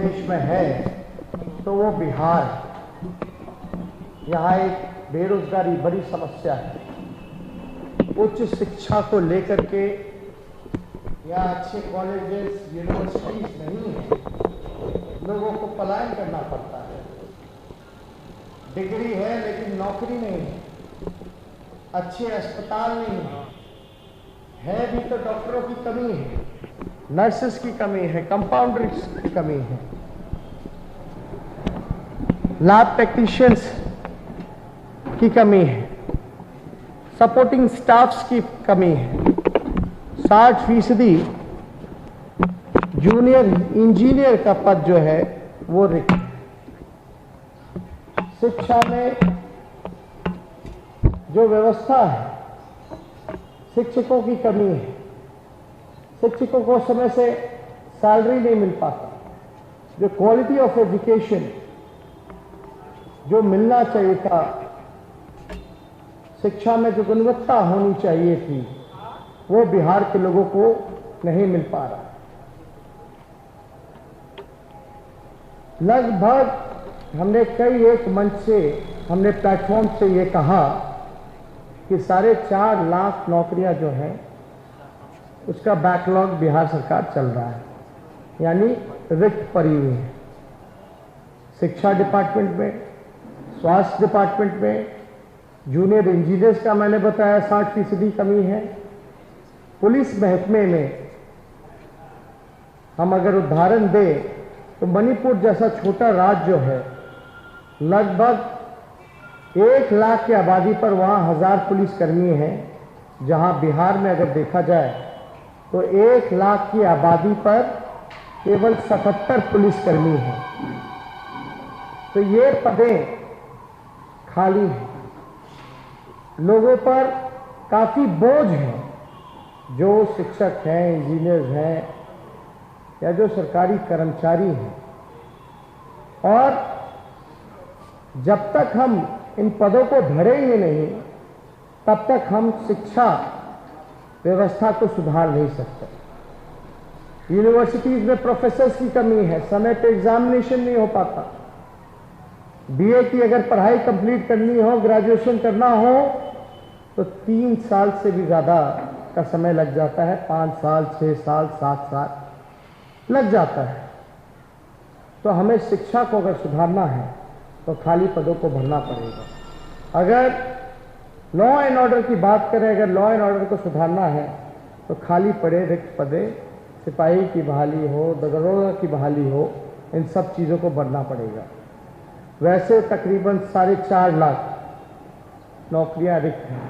देश में है तो वो बिहार है। यहाँ एक बेरोजगारी बड़ी समस्या है। उच्च शिक्षा को लेकर के यहाँ अच्छे कॉलेजेस यूनिवर्सिटीज नहीं है, लोगों को पलायन करना पड़ता है। डिग्री है लेकिन नौकरी नहीं है, अच्छे अस्पताल नहीं है भी तो डॉक्टरों की कमी है, नर्सेस की कमी है, कंपाउंडर्स की कमी है, लैब टेक्नीशियंस की कमी है, सपोर्टिंग स्टाफ्स की कमी है। 60% जूनियर इंजीनियर का पद जो है वो रिक्त है। शिक्षा में जो व्यवस्था है, शिक्षकों की कमी है, शिक्षकों को समय से सैलरी नहीं मिल पाता, जो क्वालिटी ऑफ एजुकेशन जो मिलना चाहिए था, शिक्षा में जो गुणवत्ता होनी चाहिए थी, वो बिहार के लोगों को नहीं मिल पा रहा। लगभग हमने कई एक मंच से, हमने प्लेटफॉर्म से ये कहा कि 4.5 लाख नौकरियां जो हैं उसका बैकलॉग बिहार सरकार चल रहा है, यानी रिक्त पड़ी हुई है। शिक्षा डिपार्टमेंट में, स्वास्थ्य डिपार्टमेंट में, जूनियर इंजीनियर्स का मैंने बताया 60% कमी है। पुलिस महकमे में हम अगर उदाहरण दें तो मणिपुर जैसा छोटा राज्य जो है, लगभग 1 लाख की आबादी पर वहाँ 1000 पुलिसकर्मी हैं, जहाँ बिहार में अगर देखा जाए तो 1 लाख की आबादी पर केवल 77 पुलिसकर्मी हैं। तो ये पदें खाली हैं, लोगों पर काफ़ी बोझ है। जो शिक्षक हैं, इंजीनियर्स हैं या जो सरकारी कर्मचारी हैं, और जब तक हम इन पदों को भरेंगे नहीं तब तक हम शिक्षा व्यवस्था को सुधार नहीं सकते। यूनिवर्सिटीज में प्रोफेसर्स की कमी है, समय पे एग्जामिनेशन नहीं हो पाता। बीए की अगर पढ़ाई कंप्लीट करनी हो, ग्रेजुएशन करना हो तो 3 साल से भी ज़्यादा का समय लग जाता है, 5 साल, 6 साल, 7 साल लग जाता है। तो हमें शिक्षा को अगर सुधारना है तो खाली पदों को भरना पड़ेगा। अगर लॉ एंड ऑर्डर की बात करें, अगर लॉ एंड ऑर्डर को सुधारना है तो खाली पड़े रिक्त पदे, सिपाही की बहाली हो, दरोगा की बहाली हो, इन सब चीज़ों को भरना पड़ेगा। वैसे तकरीबन 4.5 लाख नौकरियां रिक्त हैं,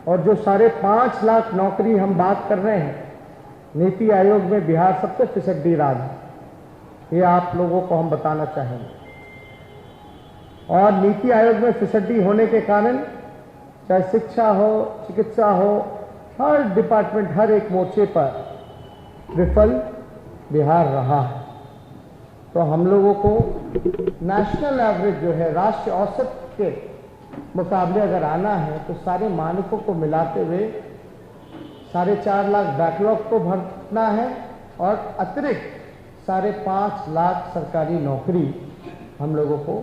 और जो 5.5 लाख नौकरी हम बात कर रहे हैं, नीति आयोग में बिहार सबसे फिसड्डी राज्य है, ये आप लोगों को हम बताना चाहेंगे। और नीति आयोग में फिसड्डी होने के कारण चाहे शिक्षा हो, चिकित्सा हो, हर डिपार्टमेंट, हर एक मोर्चे पर विफल बिहार रहा है। तो हम लोगों को नेशनल एवरेज जो है, राष्ट्रीय औसत के मुकाबले अगर आना है तो सारे मानकों को मिलाते हुए 4.5 लाख बैकलॉग को भरना है, और अतिरिक्त 5.5 लाख सरकारी नौकरी हम लोगों को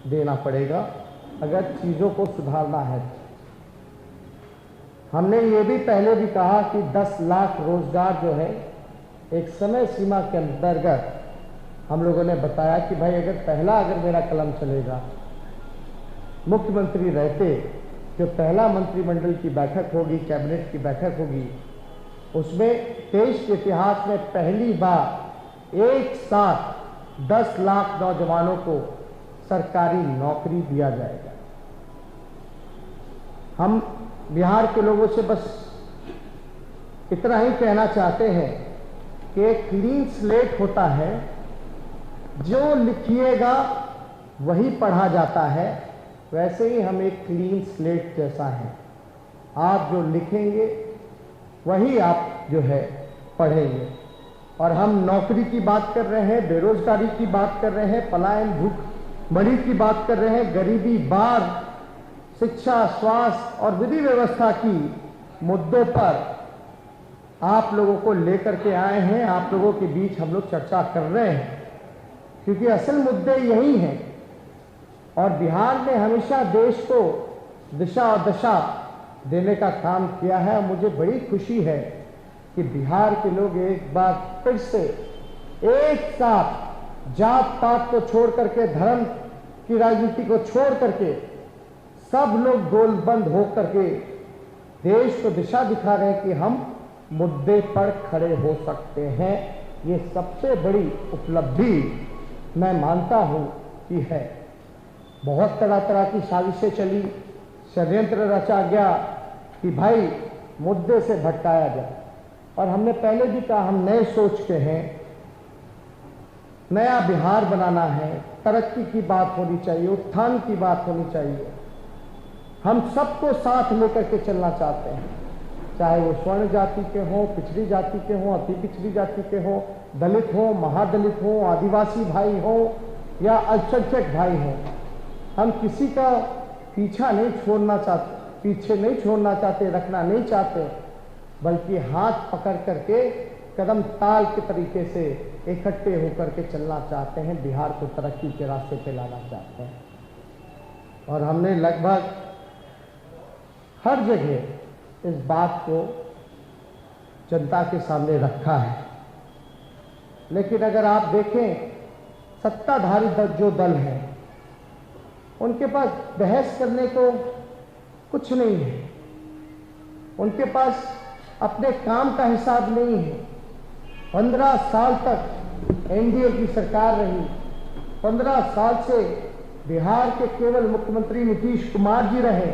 देना पड़ेगा अगर चीज़ों को सुधारना है। हमने ये भी पहले भी कहा कि 10 लाख रोजगार जो है एक समय सीमा के अंतर्गत हम लोगों ने बताया कि भाई अगर मेरा कलम चलेगा, मुख्यमंत्री रहते, जो पहला मंत्रिमंडल की बैठक होगी, कैबिनेट की बैठक होगी, उसमें देश के इतिहास में पहली बार एक साथ 10 लाख नौजवानों को सरकारी नौकरी दिया जाएगा। हम बिहार के लोगों से बस इतना ही कहना चाहते हैं कि एक क्लीन स्लेट होता है, जो लिखिएगा वही पढ़ा जाता है। वैसे ही हम एक क्लीन स्लेट जैसा है, आप जो लिखेंगे वही आप जो है पढ़ेंगे। और हम नौकरी की बात कर रहे हैं, बेरोजगारी की बात कर रहे हैं, पलायन, भूखमरी की बात कर रहे हैं, गरीबी, बाढ़, शिक्षा, स्वास्थ्य और विधि व्यवस्था की मुद्दों पर आप लोगों को लेकर के आए हैं, आप लोगों के बीच हम लोग चर्चा कर रहे हैं। क्योंकि असल मुद्दे यही हैं। और बिहार ने हमेशा देश को दिशा और दशा देने का काम किया है। और मुझे बड़ी खुशी है कि बिहार के लोग एक बार फिर से एक साथ जात पात को छोड़ करके, धर्म की राजनीति को छोड़ करके सब लोग गोलबंद हो करके देश को दिशा दिखा रहे हैं कि हम मुद्दे पर खड़े हो सकते हैं। ये सबसे बड़ी उपलब्धि मैं मानता हूं कि है। बहुत तरह तरह की साजिशें चली, षड्यंत्र रचा गया कि भाई मुद्दे से भटकाया जाए। और हमने पहले भी कहा हम नए सोच के हैं, नया बिहार बनाना है, तरक्की की बात होनी चाहिए, उत्थान की बात होनी चाहिए। हम सबको साथ लेकर के चलना चाहते हैं, चाहे वो स्वर्ण जाति के हों, पिछड़ी जाति के हों, अति पिछड़ी जाति के हों, दलित हों, महादलित हों, आदिवासी भाई हों या अल्पसंख्यक भाई हों। हम किसी का पीछे नहीं छोड़ना चाहते, रखना नहीं चाहते, बल्कि हाथ पकड़ करके कदम ताल के तरीके से इकट्ठे होकर के चलना चाहते हैं, बिहार को तरक्की के रास्ते पे लाना चाहते हैं। और हमने लगभग हर जगह इस बात को जनता के सामने रखा है। लेकिन अगर आप देखें, सत्ताधारी जो दल है उनके पास बहस करने को कुछ नहीं है, उनके पास अपने काम का हिसाब नहीं है। 15 साल तक एनडीए की सरकार रही, 15 साल से बिहार के केवल मुख्यमंत्री नीतीश कुमार जी रहे,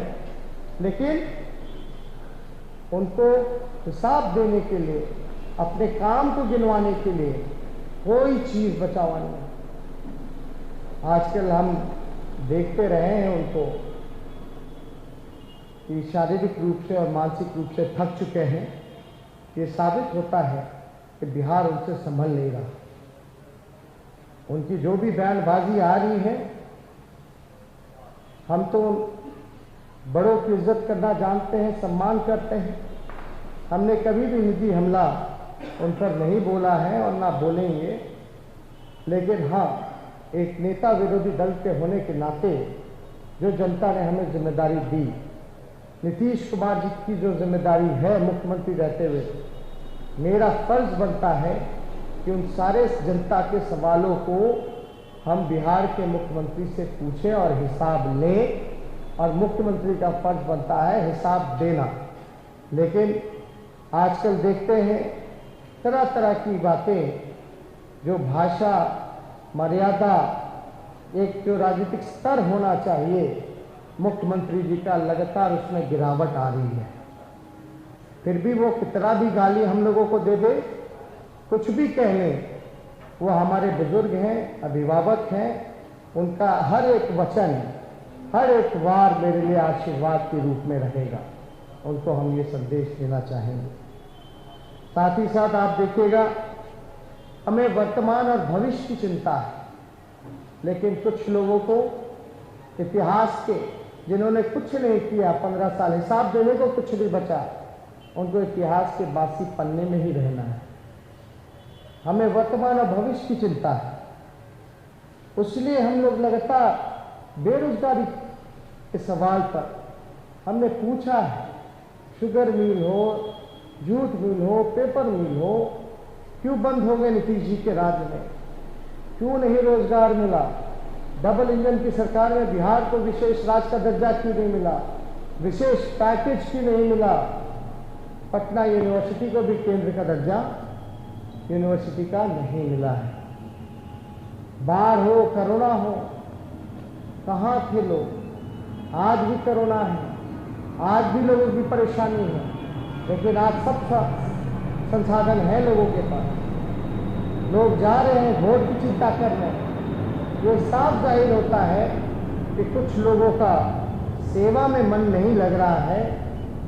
लेकिन उनको हिसाब देने के लिए, अपने काम को गिनवाने के लिए कोई चीज बचा हुआ नहीं। आजकल हम देखते रहे हैं उनको कि शारीरिक रूप से और मानसिक रूप से थक चुके हैं। ये साबित होता है कि बिहार उनसे संभल नहीं रहा। उनकी जो भी बयानबाजी आ रही है, हम तो बड़ों की इज्जत करना जानते हैं, सम्मान करते हैं। हमने कभी भी निजी हमला उन पर नहीं बोला है और ना बोलेंगे। लेकिन हाँ, एक नेता विरोधी दल के होने के नाते जो जनता ने हमें जिम्मेदारी दी, नीतीश कुमार जी की जो जिम्मेदारी है मुख्यमंत्री रहते हुए, मेरा फर्ज बनता है कि उन सारे जनता के सवालों को हम बिहार के मुख्यमंत्री से पूछें और हिसाब लें। और मुख्यमंत्री का फर्ज बनता है हिसाब देना। लेकिन आजकल देखते हैं तरह तरह की बातें, जो भाषा मर्यादा, एक जो राजनीतिक स्तर होना चाहिए मुख्यमंत्री जी का, लगातार उसमें गिरावट आ रही है। फिर भी वो कितना भी गाली हम लोगों को दे दे, कुछ भी कह लें, वो हमारे बुजुर्ग हैं, अभिभावक हैं। उनका हर एक वचन, हर एक वार मेरे लिए आशीर्वाद के रूप में रहेगा। उनको हम ये संदेश देना चाहेंगे। साथ ही साथ आप देखिएगा, हमें वर्तमान और भविष्य की चिंता है, लेकिन कुछ लोगों को इतिहास के, जिन्होंने कुछ नहीं किया, 15 साल हिसाब देने को कुछ नहीं बचा, उनको इतिहास के बासी पन्ने में ही रहना है। हमें वर्तमान और भविष्य की चिंता है। इसलिए हम लोग लगातार बेरोजगारी के सवाल पर हमने पूछा है, शुगर मिल हो, जूट मिल हो, पेपर मिल हो, क्यों बंद हो गए नीतीश जी के राज में? क्यों नहीं रोजगार मिला? डबल इंजन की सरकार में बिहार को विशेष राज्य का दर्जा क्यों नहीं मिला? विशेष पैकेज क्यों नहीं मिला? पटना यूनिवर्सिटी को भी केंद्र का दर्जा यूनिवर्सिटी का नहीं मिला है। बाढ़ हो, कोरोना हो, कहाँ थे लोग? आज भी कोरोना है, आज भी लोगों की परेशानी है, लेकिन आज सब संसाधन है लोगों के पास। लोग जा रहे हैं, वोट की चिंता कर रहे हैं। ये साफ जाहिर होता है कि कुछ लोगों का सेवा में मन नहीं लग रहा है।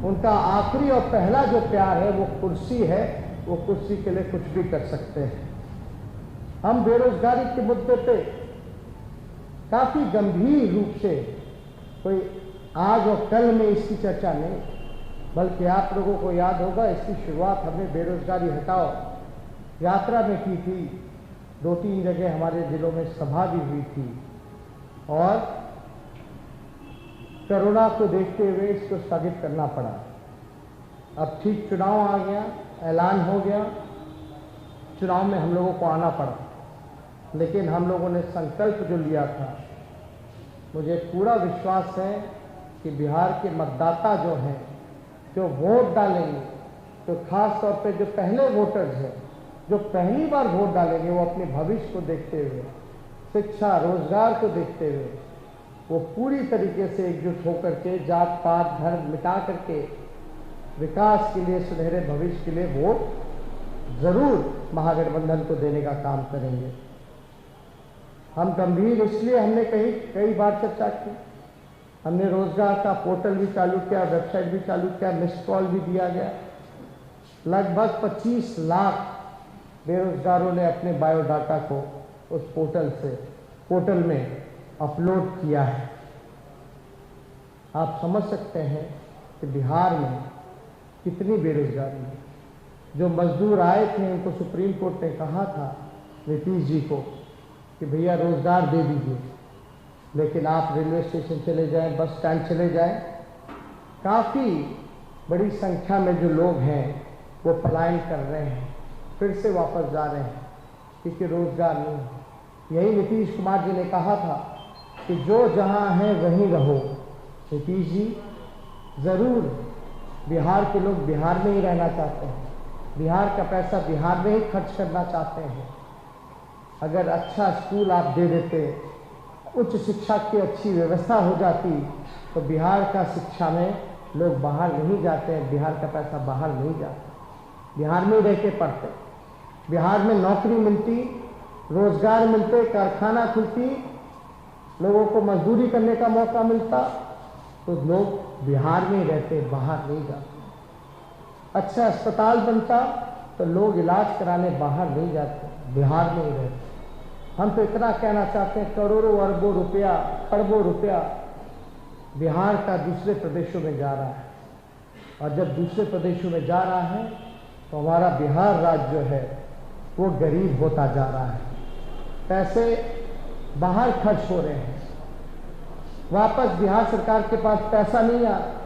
उनका आखिरी और पहला जो प्यार है वो कुर्सी है, वो कुर्सी के लिए कुछ भी कर सकते हैं। हम बेरोजगारी के मुद्दे पे काफी गंभीर रूप से, कोई आज और कल में इसकी चर्चा नहीं, बल्कि आप लोगों को याद होगा इसकी शुरुआत हमने बेरोजगारी हटाओ यात्रा में की थी। 2-3 जगह हमारे जिलों में सभा भी हुई थी और कोरोना को देखते हुए इसको स्थगित करना पड़ा। अब ठीक चुनाव आ गया, ऐलान हो गया, चुनाव में हम लोगों को आना पड़ा, लेकिन हम लोगों ने संकल्प जो लिया था, मुझे पूरा विश्वास है कि बिहार के मतदाता जो हैं, जो वोट डालेंगे, तो खास तौर पे जो पहले वोटर्स हैं, जो पहली बार वोट डालेंगे, वो अपने भविष्य को देखते हुए, शिक्षा रोजगार को देखते हुए, वो पूरी तरीके से एकजुट होकर के जात पात धर्म मिटा करके विकास के लिए, सुनहरे भविष्य के लिए वोट जरूर महागठबंधन को देने का काम करेंगे। हम गंभीर इसलिए हमने कई बार चर्चा की, हमने रोजगार का पोर्टल भी चालू किया, वेबसाइट भी चालू किया, मिस्ड कॉल भी दिया गया। लगभग 25 लाख बेरोजगारों ने अपने बायोडाटा को उस पोर्टल में अपलोड किया है। आप समझ सकते हैं कि बिहार में कितनी बेरोजगारी है। जो मजदूर आए थे उनको सुप्रीम कोर्ट ने कहा था नीतीश जी को कि भैया रोजगार दे दीजिए, लेकिन आप रेलवे स्टेशन चले जाएं, बस स्टैंड चले जाएं, काफ़ी बड़ी संख्या में जो लोग हैं वो पलायन कर रहे हैं, फिर से वापस जा रहे हैं क्योंकि रोजगार नहीं है। यही नीतीश कुमार जी ने कहा था कि जो जहां है वहीं रहो। नीतीश जी, ज़रूर बिहार के लोग बिहार में ही रहना चाहते हैं, बिहार का पैसा बिहार में ही खर्च करना चाहते हैं। अगर अच्छा स्कूल आप दे देते, उच्च शिक्षा की अच्छी व्यवस्था हो जाती, तो बिहार का शिक्षा में लोग बाहर नहीं जाते हैं, बिहार का पैसा बाहर नहीं जाता, बिहार में ही रह के पढ़ते, बिहार में नौकरी मिलती, रोजगार मिलते, कारखाना खुलती, लोगों को मजदूरी करने का मौका मिलता, तो लोग बिहार में ही रहते, बाहर नहीं जाते। अच्छा अस्पताल बनता तो लोग इलाज कराने बाहर नहीं जाते, बिहार में ही रहते। हम तो इतना कहना चाहते हैं, करोड़ों अरबों रुपया, खरबों रुपया बिहार का दूसरे प्रदेशों में जा रहा है, और जब दूसरे प्रदेशों में जा रहा है तो हमारा बिहार राज्य जो है वो गरीब होता जा रहा है। पैसे बाहर खर्च हो रहे हैं, वापस बिहार सरकार के पास पैसा नहीं आ रहा।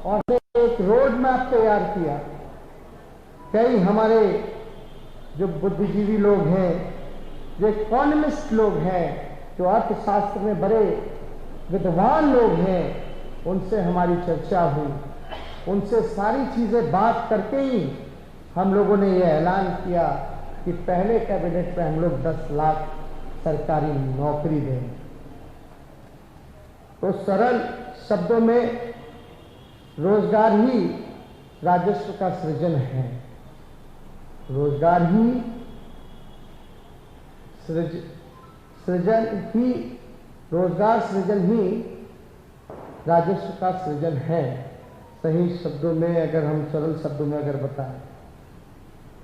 और एक रोड मैप तैयार किया, कई हमारे जो बुद्धिजीवी लोग हैं, जो इकोनॉमिस्ट लोग हैं, जो अर्थशास्त्र में बड़े विद्वान लोग हैं, उनसे हमारी चर्चा हुई, उनसे सारी चीज़ें बात करके ही हम लोगों ने ये ऐलान किया कि पहले कैबिनेट में हम लोग 10 लाख सरकारी नौकरी दें। तो सरल शब्दों में रोजगार ही राजस्व का सृजन है, रोजगार ही रोजगार सृजन ही राजस्व का सृजन है। सही शब्दों में अगर हम सरल शब्दों में अगर बताएं,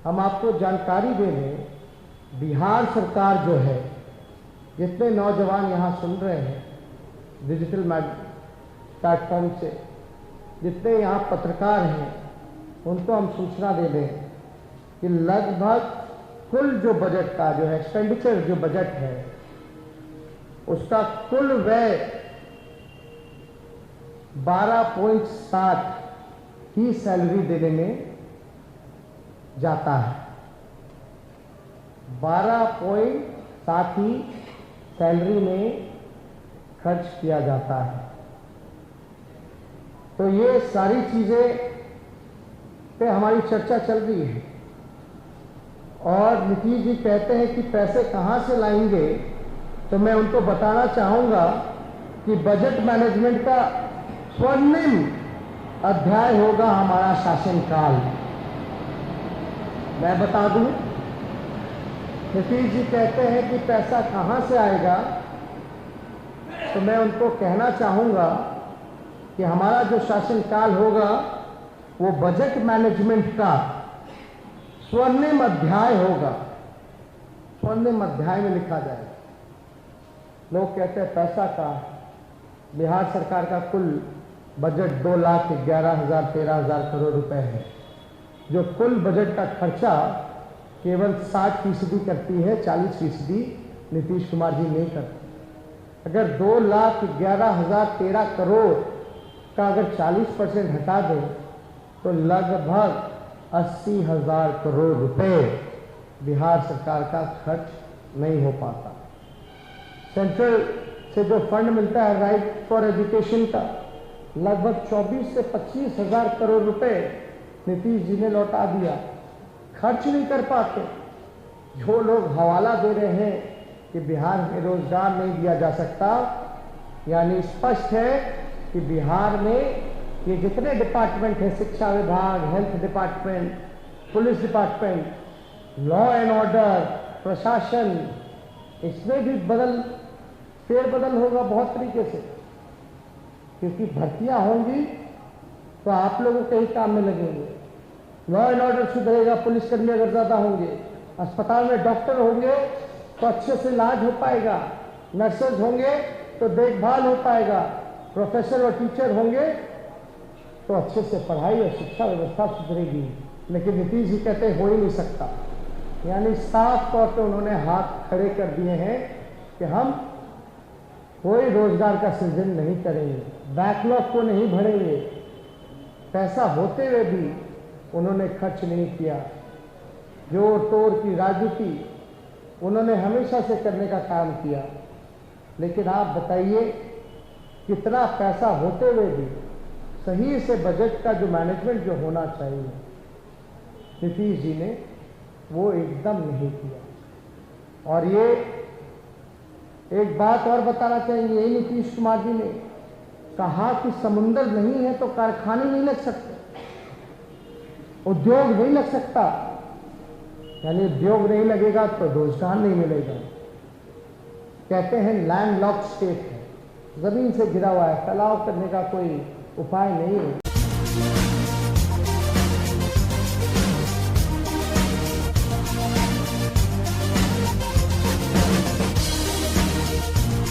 हम आपको जानकारी दे दें, बिहार सरकार जो है, जितने नौजवान यहाँ सुन रहे हैं डिजिटल प्लेटफॉर्म से, जितने यहाँ पत्रकार हैं, उनको हम सूचना दे दें कि लगभग कुल जो बजट का जो है एक्सपेंडिचर जो बजट है, उसका कुल व्यय 12.7 ही सैलरी देने में जाता है। 12.7 ही सैलरी में खर्च किया जाता है। तो ये सारी चीजें पे हमारी चर्चा चल रही है, और नीतीश जी कहते हैं कि पैसे कहां से लाएंगे, तो मैं उनको बताना चाहूंगा कि बजट मैनेजमेंट का स्वर्णिम अध्याय होगा हमारा शासनकाल। मैं बता दूं, नीतीश जी कहते हैं कि पैसा कहां से आएगा, तो मैं उनको कहना चाहूंगा कि हमारा जो शासनकाल होगा वो बजट मैनेजमेंट का स्वर्णिम अध्याय होगा, स्वर्णिम अध्याय में लिखा जाएगा। लोग कहते हैं पैसा का, बिहार सरकार का कुल बजट 2,11,000 13,000 करोड़ रुपए है। जो कुल बजट का खर्चा केवल 60% करती है, 40% नीतीश कुमार जी नहीं करते। अगर 2,11,013 करोड़ का अगर 40% हटा दें तो लगभग 80,000 करोड़ रुपए बिहार सरकार का खर्च नहीं हो पाता। सेंट्रल से जो फंड मिलता है राइट फॉर एजुकेशन का, लगभग 24 से 25,000 करोड़ रुपए नीतीश जी ने लौटा दिया। खर्च नहीं कर पाते। जो लोग हवाला दे रहे हैं कि बिहार में रोजगार नहीं दिया जा सकता, यानी स्पष्ट है कि बिहार में ये जितने डिपार्टमेंट हैं, शिक्षा विभाग, health department, police department, law and order, प्रशासन, इसमें भी फेरबदल होगा बहुत तरीके से, क्योंकि भर्तियां होंगी तो आप लोगों के ही काम में लगेंगे। लॉ एंड ऑर्डर सुधरेगा, पुलिसकर्मी अगर ज्यादा होंगे, अस्पताल में डॉक्टर होंगे तो अच्छे से इलाज हो पाएगा, नर्सेज होंगे तो देखभाल हो पाएगा, प्रोफेसर और टीचर होंगे तो अच्छे से पढ़ाई और शिक्षा व्यवस्था सुधरेगी। लेकिन नीतीश जी कहते हो ही नहीं सकता, यानी साफ तौर पे उन्होंने हाथ खड़े कर दिए हैं कि हम कोई रोजगार का सृजन नहीं करेंगे, बैकलॉग को नहीं भरेंगे। पैसा होते हुए भी उन्होंने खर्च नहीं किया। जोड़ तोड़ की राजनीति उन्होंने हमेशा से करने का काम किया। लेकिन आप बताइए, कितना पैसा होते हुए भी सही से बजट का जो मैनेजमेंट जो होना चाहिए नीतीश जी ने वो एकदम नहीं किया। और ये एक बात और बताना चाहेंगे, यही नीतीश कुमार जी ने कहा कि समुंदर नहीं है तो कारखाने नहीं लग सकते, उद्योग नहीं लग सकता, यानी उद्योग नहीं लगेगा तो रोजगार नहीं मिलेगा। कहते हैं लैंड लॉक स्टेट है, जमीन से घिरा हुआ है, फैलाव करने का कोई उपाय नहीं है।